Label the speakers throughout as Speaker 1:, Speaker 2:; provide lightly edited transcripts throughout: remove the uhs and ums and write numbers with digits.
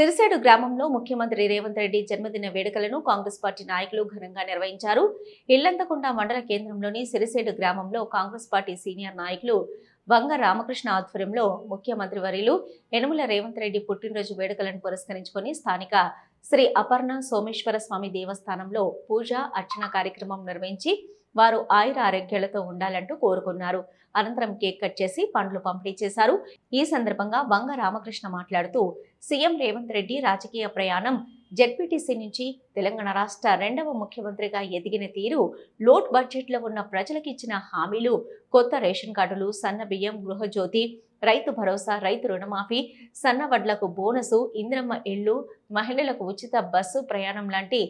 Speaker 1: సిరిసేడు గ్రామంలో ముఖ్యమంత్రి రేవంత్ రెడ్డి జన్మదిన వేడుకలను కాంగ్రెస్ పార్టీ నాయకులు ఘనంగా నిర్వహించారు. ఇల్లంతకుంట మండల కేంద్రంలోని సిరిసేడు గ్రామంలో కాంగ్రెస్ పార్టీ సీనియర్ నాయకులు వంగ రామకృష్ణ ఆధ్వర్యంలో ముఖ్యమంత్రి వర్యులు యనమల రేవంత్ రెడ్డి పుట్టినరోజు వేడుకలను పురస్కరించుకొని స్థానిక శ్రీ అపర్ణ సోమేశ్వర స్వామి దేవస్థానంలో పూజ అర్చన కార్యక్రమం నిర్వహించి వారు ఆయుర ఆరోగ్యాలతో ఉండాలంటూ కోరుకున్నారు. అనంతరం కేక్ కట్ చేసి పండ్లు పంపిణీ చేశారు. ఈ సందర్భంగా వంగ రామకృష్ణ మాట్లాడుతూ సీఎం రేవంత్ రెడ్డి రాజకీయ ప్రయాణం జెడ్పీటీసీ నుంచి తెలంగాణ రాష్ట్ర 2వ ముఖ్యమంత్రిగా ఎదిగిన తీరు, లోట్ బడ్జెట్లో ఉన్న ప్రజలకు ఇచ్చిన హామీలు, కొత్త రేషన్ కార్డులు, సన్న బియ్యం, గృహజ్యోతి, రైతు భరోసా, రైతు రుణమాఫీ, సన్న వడ్లకు బోనసు, ఇంద్రమ్మ ఇళ్లు, మహిళలకు ఉచిత బస్సు ప్రయాణం లాంటి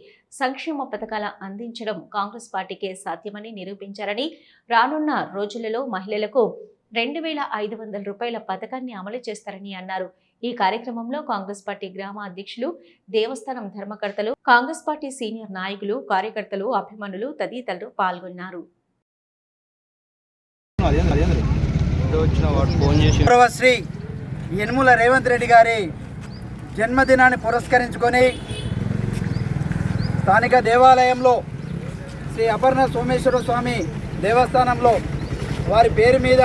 Speaker 1: సంక్షేమ పథకాల అందించడం కాంగ్రెస్ పార్టీకే సాధ్యమని నిరూపించారని, రానున్న రోజులలో మహిళలకు 2,500 రూపాయల పథకాన్ని అమలు చేస్తారని అన్నారు. ఈ కార్యక్రమంలో కాంగ్రెస్ పార్టీ గ్రామ అధ్యక్షులు, దేవస్థానం ధర్మకర్తలు, కాంగ్రెస్ పార్టీ సీనియర్ నాయకులు, కార్యకర్తలు, అభిమానులు తదితరులు పాల్గొన్నారు.
Speaker 2: శ్రీ యనమల రేవంత్ రెడ్డి గారి జన్మదినాన్ని పురస్కరించుకొని స్థానిక దేవాలయంలో శ్రీ అపర్ణ సోమేశ్వర స్వామి దేవస్థానంలో వారి పేరు మీద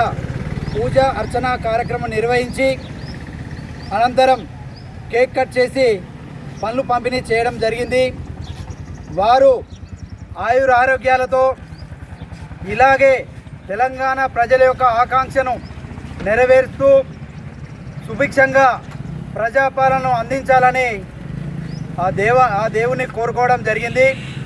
Speaker 2: పూజ అర్చన కార్యక్రమం నిర్వహించి అనంతరం కేక్ కట్ చేసి పండ్లు పంపిణీ చేయడం జరిగింది. వారు ఆయుర ఆరోగ్యాలతో ఇలాగే తెలంగాణ ప్రజల యొక్క ఆకాంక్షను నెరవేరుస్తూ సుభిక్షంగా ప్రజాపాలనను అందించాలని ఆ దేవుని కోరుకోవడం జరిగింది.